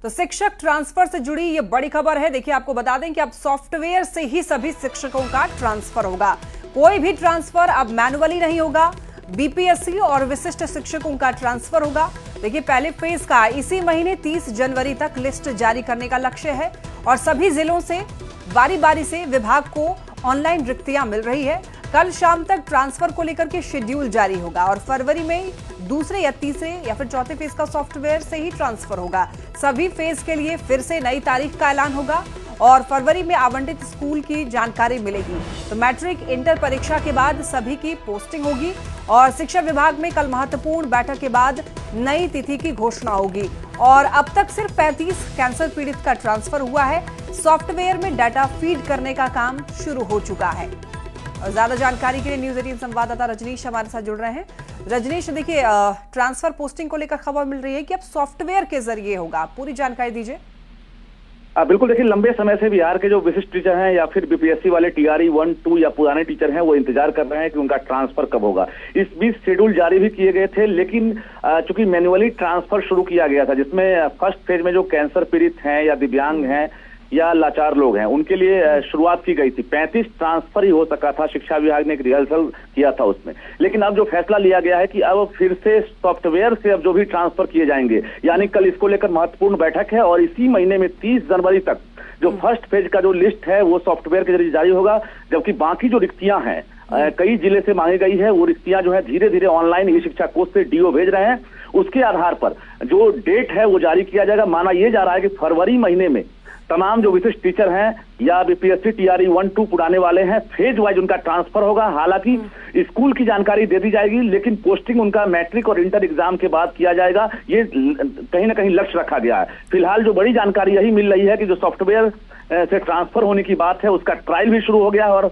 तो शिक्षक ट्रांसफर से जुड़ी ये बड़ी खबर है। देखिए, आपको बता दें कि अब सॉफ्टवेयर से ही सभी शिक्षकों का ट्रांसफर होगा। कोई भी ट्रांसफर अब मैनुअली नहीं होगा। बीपीएससी और विशिष्ट शिक्षकों का ट्रांसफर होगा। देखिए, पहले फेज का इसी महीने 30 जनवरी तक लिस्ट जारी करने का लक्ष्य है और सभी जिलों से बारी बारी से विभाग को ऑनलाइन रिक्तियां मिल रही है। कल शाम तक ट्रांसफर को लेकर के शेड्यूल जारी होगा और फरवरी में दूसरे या तीसरे या फिर चौथे फेज का सॉफ्टवेयर से ही ट्रांसफर होगा। सभी फेज के लिए फिर से नई तारीख का ऐलान होगा और फरवरी में आवंटित स्कूल की जानकारी मिलेगी। तो मैट्रिक इंटर परीक्षा के बाद सभी की पोस्टिंग होगी और शिक्षा विभाग में कल महत्वपूर्ण बैठक के बाद नई तिथि की घोषणा होगी। और अब तक सिर्फ 35 कैंसर पीड़ित का ट्रांसफर हुआ है। सॉफ्टवेयर में डाटा फीड करने का काम शुरू हो चुका है। और ज्यादा जानकारी के लिए न्यूज 18 संवाददाता रजनीश हमारे साथ जुड़ रहे हैं। रजनीश, देखिए, ट्रांसफर पोस्टिंग को लेकर खबर मिल रही है कि अब सॉफ्टवेयर के जरिए होगा, पूरी जानकारी दीजिए। बिल्कुल, देखिए, लंबे समय से बिहार के जो विशिष्ट टीचर हैं या फिर बीपीएससी वाले टीआरई 1, 2 या पुराने टीचर हैं वो इंतजार कर रहे हैं कि उनका ट्रांसफर कब होगा। इस बीच शेड्यूल जारी भी किए गए थे, लेकिन चूंकि मैन्युअली ट्रांसफर शुरू किया गया था, जिसमें फर्स्ट फेज में जो कैंसर पीड़ित हैं या दिव्यांग हैं या लाचार लोग हैं उनके लिए शुरुआत की गई थी। 35 ट्रांसफर ही हो सका था। शिक्षा विभाग ने एक रिहर्सल किया था उसमें, लेकिन अब जो फैसला लिया गया है कि अब फिर से सॉफ्टवेयर से अब जो भी ट्रांसफर किए जाएंगे, यानी कल इसको लेकर महत्वपूर्ण बैठक है और इसी महीने में 30 जनवरी तक जो फर्स्ट फेज का जो लिस्ट है वो सॉफ्टवेयर के जरिए जारी होगा। जबकि बाकी जो रिक्तियां हैं कई जिले से मांगी गई है, वो रिक्तियां जो है धीरे धीरे ऑनलाइन ई शिक्षा कोष से डीओ भेज रहे हैं। उसके आधार पर जो डेट है वो जारी किया जाएगा। माना यह जा रहा है कि फरवरी महीने में तमाम जो विशिष्ट टीचर हैं या बीपीएससी टीआरई 1, 2 पुराने वाले हैं, फेज वाइज उनका ट्रांसफर होगा। हालांकि स्कूल की जानकारी दे दी जाएगी, लेकिन पोस्टिंग उनका मैट्रिक और इंटर एग्जाम के बाद किया जाएगा। ये कहीं ना कहीं लक्ष्य रखा गया है। फिलहाल जो बड़ी जानकारी यही मिल रही है कि जो सॉफ्टवेयर से ट्रांसफर होने की बात है उसका ट्रायल भी शुरू हो गया है और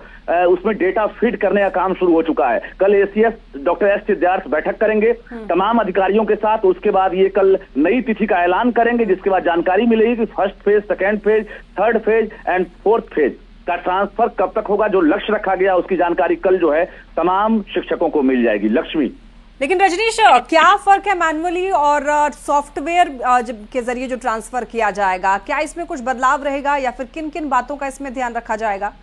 उसमें डेटा फीड करने का काम शुरू हो चुका है। कल एसीएस डॉक्टर एस सिद्धार्थ बैठक करेंगे तमाम अधिकारियों के साथ। उसके बाद ये कल नई तिथि का ऐलान करेंगे, जिसके बाद जानकारी मिलेगी कि first phase, second phase, third phase and fourth phase का ट्रांसफर कब तक होगा। जो लक्ष्य रखा गया उसकी जानकारी कल जो है तमाम शिक्षकों को मिल जाएगी। लक्ष्मी, लेकिन रजनीश, क्या फर्क है मैनुअली और सॉफ्टवेयर के जरिए जो ट्रांसफर किया जाएगा? क्या इसमें कुछ बदलाव रहेगा या फिर किन किन बातों का इसमें ध्यान रखा जाएगा?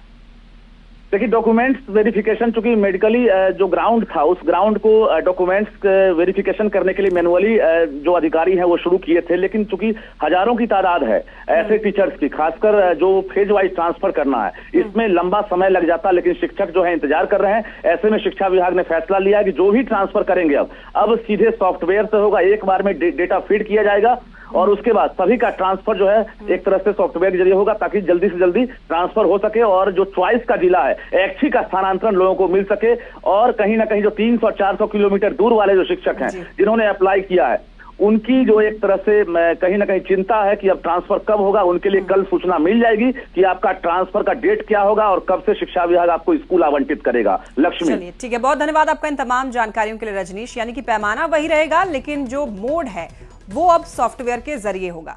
देखिए, डॉक्यूमेंट्स वेरिफिकेशन, चूंकि मेडिकली जो ग्राउंड था उस ग्राउंड को डॉक्यूमेंट्स वेरिफिकेशन करने के लिए मैनुअली जो अधिकारी हैं वो शुरू किए थे, लेकिन चूंकि हजारों की तादाद है ऐसे टीचर्स की, खासकर जो फेज वाइज ट्रांसफर करना है, इसमें लंबा समय लग जाता। लेकिन शिक्षक जो है इंतजार कर रहे हैं। ऐसे में शिक्षा विभाग ने फैसला लिया कि जो भी ट्रांसफर करेंगे अब सीधे सॉफ्टवेयर से होगा। एक बार में डेटा फीड किया जाएगा और उसके बाद सभी का ट्रांसफर जो है एक तरह से सॉफ्टवेयर के जरिए होगा, ताकि जल्दी से जल्दी ट्रांसफर हो सके और जो चॉइस का जिला है, ऐच्छिक का स्थानांतरण लोगों को मिल सके। और कहीं ना कहीं जो 300-400 किलोमीटर दूर वाले जो शिक्षक हैं जिन्होंने अप्लाई किया है, उनकी जो एक तरह से कहीं ना कहीं चिंता है कि अब ट्रांसफर कब होगा, उनके लिए कल सूचना मिल जाएगी कि आपका ट्रांसफर का डेट क्या होगा और कब से शिक्षा विभाग आपको स्कूल आवंटित करेगा। लक्ष्मी, चलिए, ठीक है, बहुत धन्यवाद आपका इन तमाम जानकारियों के लिए रजनीश। यानी कि पैमाना वही रहेगा, लेकिन जो मोड है वो अब सॉफ्टवेयर के जरिए होगा।